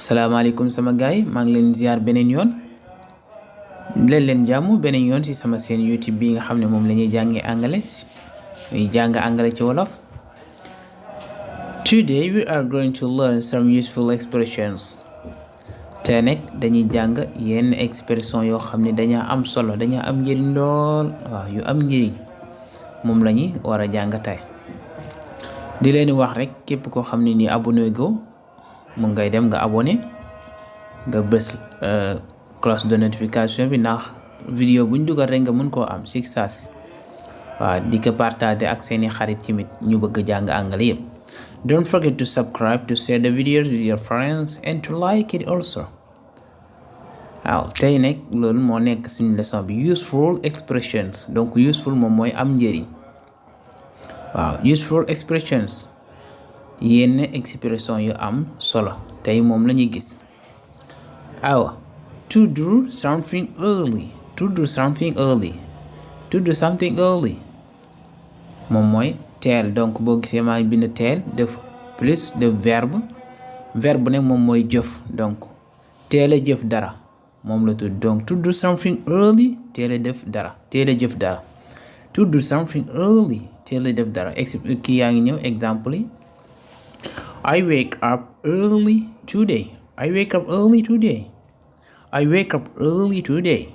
Assalamualaikum sama gaay maa ngi leen ziar beneen yoon leen jàmm beneen yoon ci sama seen YouTube bi nga xam ne moom la ñuy jàngee anglais muy jàng anglais ci wolof. Today we are going to learn some useful expressions. Tey nag dañuy jàng yenn expression yoo xam ne dañaa am solo dañaa am njëriñ lool waaw yu am njëriñ moom la ñuy war a jàng tey. Di leen wax rek képp koo xam ne nii abonné go mu ngay dem nga abonné nga bës cloche de notification bi ndax vidéo buñ dugal rek nga mën koo am si saas waaw di ko partager ak seeni xarit tamit ñu bëgg jàng anglais yëpp. Don't forget to subscribe, to share the videos with your friends and to like it also. waaw tey nag loolu moo nekk suñu leçon bi useful expressions. Donc useful moom mooy am njëriñ waaw useful expressions yenn expression yu am solo tey moom la ñuy gis. To do something early, to do something early, to do something early moom mooy teel. Donc boo gisee maa ngi bind teel def plus de verbe nag moom mooy jëf. Donc teel a jëf dara moom la tudd. Donc to do something early teel a def dara, teel a jëf dara. To do something early teel a def dara. Kii yaa ngi ñëw exemple yi. I wake up early today. I wake up early today. I wake up early today.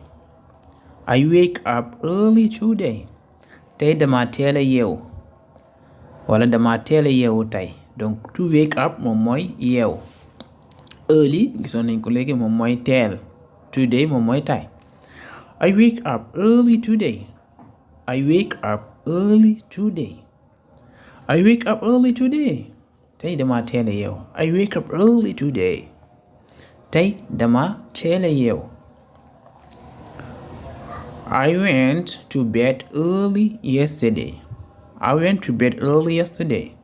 I wake up early today. Tey dama teel a yeewu wala dama teel a yeewu tey. Donc to wake up moom mooy yeewu. Early gisoon nañ ko léegi moom mooy teel. Today moom mooy tey. I wake up early today. I wake up early today. I wake up early today. Tey dama teel a yeewu. I wake up early today. Tey dama teel a yeewu. I went to bed early yesterday. I went to bed early yesterday.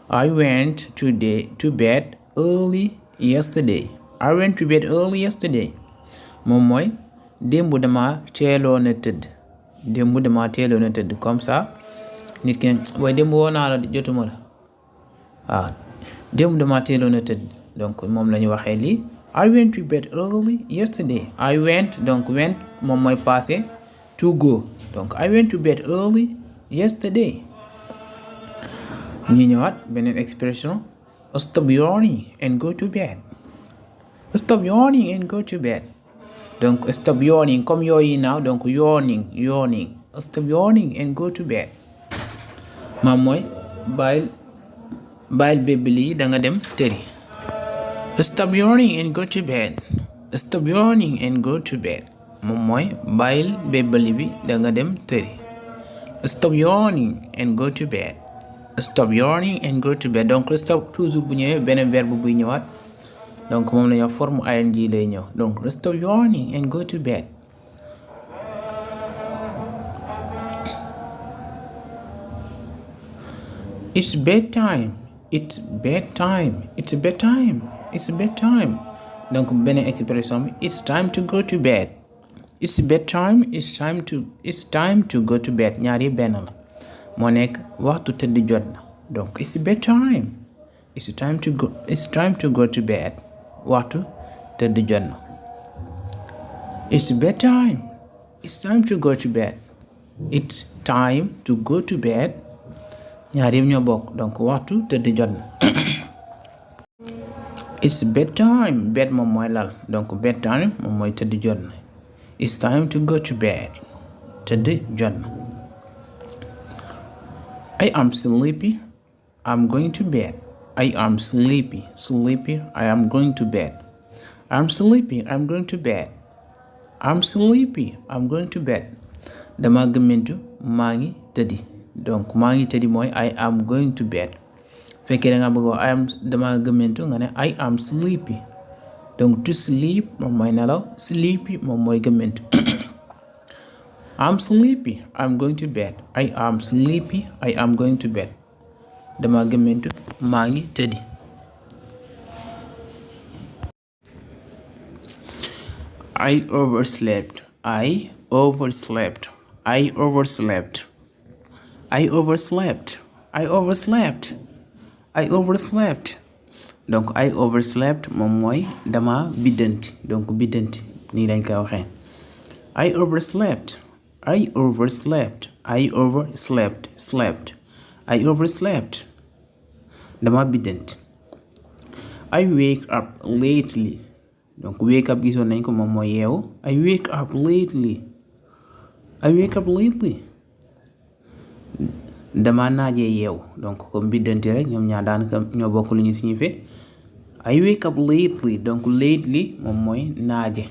I went to bed early yesterday. I went to bed early yesterday. Moom mooy démb dama teeloon a tëdd. Démb dama teeloon a tëdd comme ça nit ki waaye démb woo naa la jotuma la waaw démb dama teeloon a tëdd. Donc moom la ñu waxee lii. I went to bed early yesterday. I went donc went moom mooy passé to go. Donc I went to bed early yesterday. ñi ñëwaat beneen expression. Stop yawning and go to bed. Stop yawning and go to bed. Donc stop yawning comme yooyi naaw donc yawning. Stop yawning and go to bed. Maam mooy bàyyil bébé lii da nga dem tëri. Stop yawning and go to bed. Stop yawning and go to bed. Moom mooy bàyyil bébé bi da nga dem tëri. Stop yawning and go to bed. Stop yawning and go to bed. Donc stop toujours bu ñëwee beneen verbe buy ñëwaat donc moom la ñu forme ing lay ñëw. Donc stop yawning and go to bed. It's bedtime. It's bedtime. It's bedtime. It's bedtime. Donc beneen expression bi it's time to go to bed. It's bedtime. It's time to go to bed. ñaar yi benn la moo nekk waxtu tëdd jot na. Donc it's bedtime. It's time to go to bed. Waxtu tëdd jot na. It's bedtime. It's time to go to bed. It's time to go to bed. ñaar yëpp ñoo bokk donc waxtu tëdd jot na. It's bedtime. Bed moom mooy lal donc bedtime moom mooy tëdd jot na. It's time to go to bed. Tëdd jot na. I am sleepy. I'm going to bed. I am sleepy. I am going to bed. I'm sleepy. I'm going to bed. I'm sleepy. I'm going to bed. Dama gëmmentu maa ngi tëddi. Donc maa ngi tëddi mooy I am going to bed. Fekkee da nga bëgg wax dama gëmmentu nga ne I am sleepy. Donc to sleep moom mooy nelaw. Sleepy moom mooy gëmmentu. I'm sleepy. I'm going to bed. I am sleepy. I am going to bed. Dama gëmmentu maa ngi tëddi. I overslept. I overslept. I overslept. I overslept. I overslept. I overslept. donc I overslept moom mooy dama biddanti donc biddanti nii lañ koy waxee I overslept dama biddanti I wake up lately donc wake up gisoon nañ ko moom mooy yeewu I wake up lately dama naajee yeewu donc comme biddanti rek ñoom ñaar daanaka ñoo bokk lu ñu signifie I wake up lately donc lately moom mooy naaje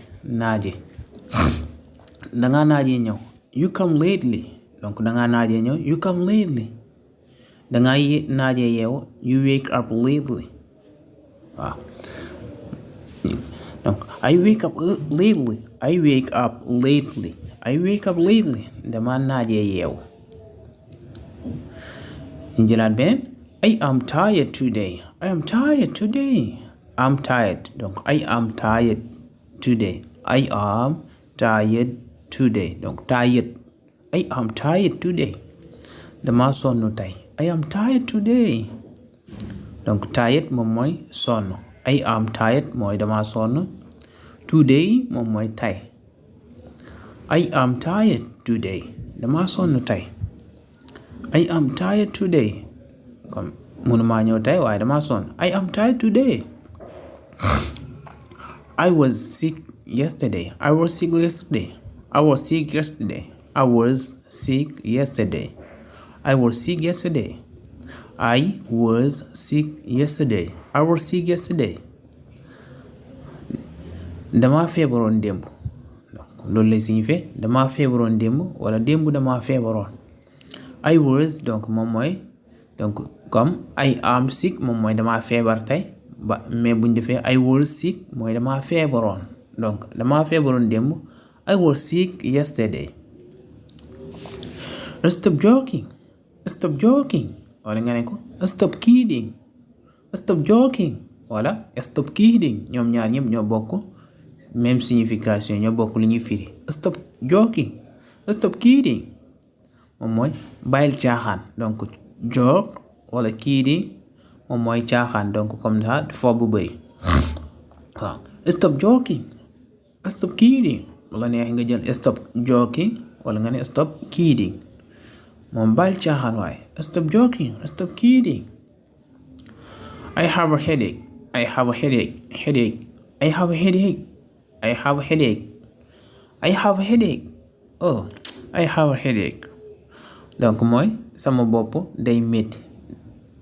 dangaa naajee ñëw you come lately donc dangaa naajee ñëw you come lately dangaa naajee yeewu you wake up lately waaw donc I wake up lately dama naajee yeewu ñu jëlaat beneen I am tired today I'm tired donc I am tired today donc tired I am tired today dama sonn tey I am tired today donc tired moom mooy sonn I am tired mooy dama sonn today moom mooy tey I am tired today dama sonn tey I am tired today comme mënuma ñëw tey waaye dama sonn I am tired today I was sick yesterday I was sick yesterday I was sick yesterday I was sick yesterday dama feebaroon démb donc loolu lay signifier dama feebaroon démb wala démb dama feebaroon I was donc moom mooy donc comme I am sick moom mooy dama feebar tey ba mais buñ defee I was sick mooy dama feebaroon donc dama feebaroon démb I was sick yesterday stop joking wala nga ne ko stop kidding wala stop kidding ñoom ñaar ñëpp ñoo bokk même signification ñoo bokk li ñuy firi stop joking stop kidding moom mooy bàyyil caaxaan donc joke wala kidding moom mooy caaxaan donc comme ça foo bu bëri waaw stop joking stop kidding wala neex nga jël stop joking wala nga ne stop kidding moom bàyyil caaxaan waaye stop joking stop kidding I have a headache oh I have a headache donc mooy sama bopp day métti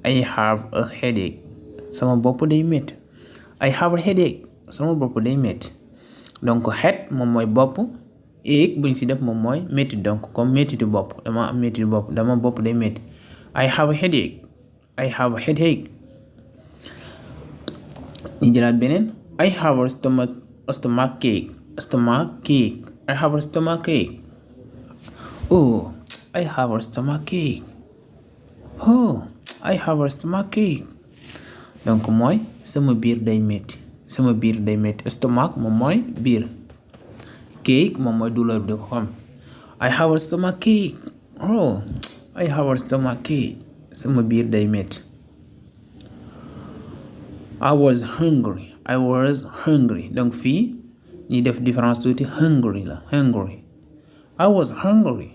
I have a headache sama bopp day métti I have a headache sama bopp day métti donc head moom mooy bopp ache buñ si def moom mooy métti donc comme méttitu bopp dama am méttitu bopp dama bopp day métti I have a headache ñu jëlaat beneen I have a stomachache I have a stomachache oh I have a stomachache donc mooy sama biir day métti stomach moom mooy biir cake moom mooy douleur bi di ko xam I have a stomachache sama biir day métti I was hungry donc fii ñi def différence tuuti hungry la I was hungry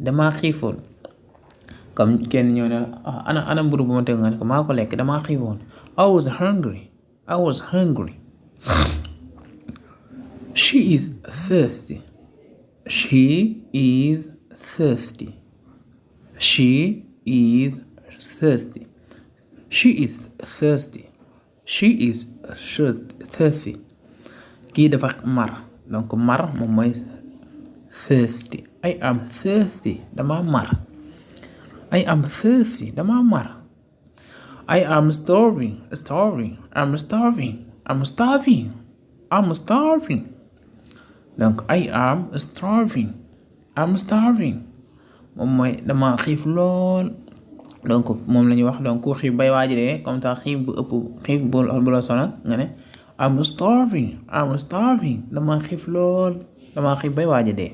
damaa xiifoon comme kenn ñëw ne ana mburu bu ma teg nga ne ko maa ko lekk damaa xiifoon I was hungry she is thirsty kii dafa mar donc mar moom mooy thirsty I am thirsty dama mar I am starving donc I am starving moom mooy dama xiif lool donc moom la ñuy wax donc ku xiif bay waaji dee comme ça xiif bu ëpp xiif bu la sonal nga ne I'm starving dama xiif lool dama xiif bay waaji dee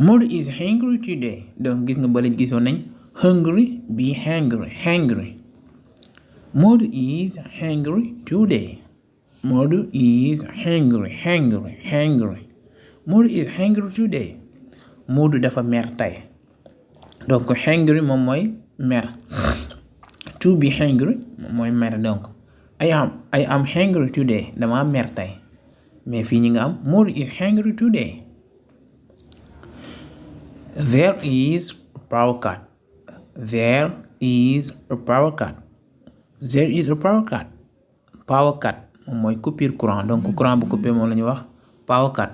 Modou is hungry today. Donc gis nga bële gisoon nañ hungry be hungry. Modou is hungry today. Modou is hungry. Modou is hungry today. Modou dafa mer tey. Donc hungry moom mooy mer. To be hungry mooy mer donc I am hungry today. Dama mer tey. Mais fii ñi nga am Modou is hungry today. There is a power cut. There is a power cut. There is a power cut. Power cut moom mooy coupure courant donc courant bu coupé moom la ñuy wax power cut.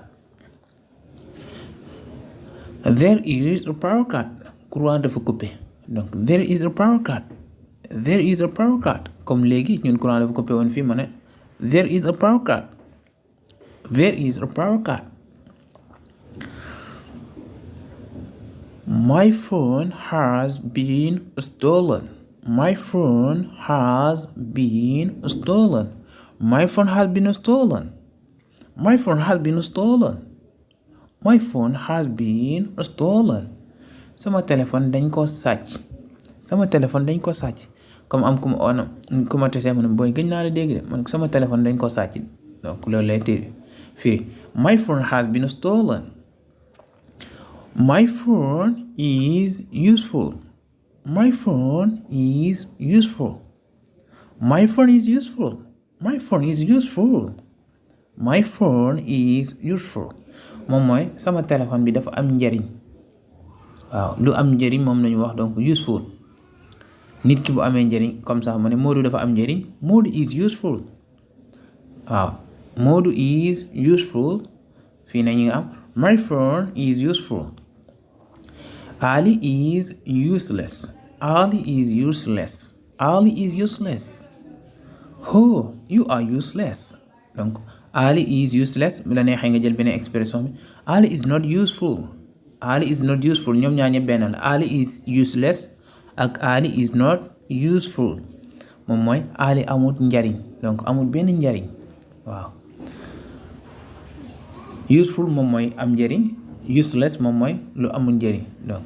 There is a power cut. Courant dafa coupé donc there is a power cut. There is a power cut comme léegi ñun courant dafa coupé woon fii ma ne there is a power cut. There is a power cut. My phone has been stolen. My phone has been stolen. My phone has been stolen. My phone has been stolen. My phone has been stolen. Sama téléphone dañ ko sàcc. Sama téléphone dañ ko sàcc. Comme am ku ma on ku ma tesee ma ne booy gëj naa la dégg de man sama téléphone dañ ko sàcc donc loolu lay firi my phone has been stolen. My phone is useful. My phone is useful. My phone is useful. My phone is useful. My phone is useful. moom mooy sama téléphone bi dafa am njariñ. waaw lu am njariñ moom lañu wax donc useful. nit ki bu amee njariñ comme ça ma ne Modou dafa am njariñ Modou is useful. waaw Modou is useful. fii nañu am my phone is useful. Ali is useless. Ali is useless. Ali is useless. Oh, you are useless. donc Ali is useless bu la neexee nga jël beneen expression bi Ali is not useful. Ali is not useful ñoom ñaar ñëpp benn la Ali is useless ak Ali is not useful moom mooy Ali amut njariñ donc amut benn njariñ waaw. Useful moom mooy am njariñ useless moom mooy lu amul njariñ donc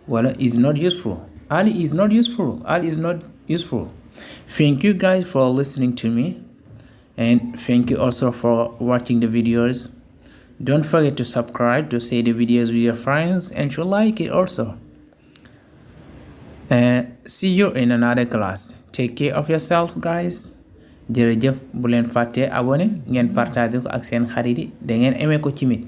wala is not useful. Ali is not useful. Ali is not useful. Thank you guys for listening to me and thank you also for watching the videos. Don't forget to subscribe to see the videos with your friends and to like it also. See you in another class. Take care of yourself guys. jërëjëf bu leen fàtte abonné ngeen partage ko ak seen xarit yi da ngeen aimé ko ci mit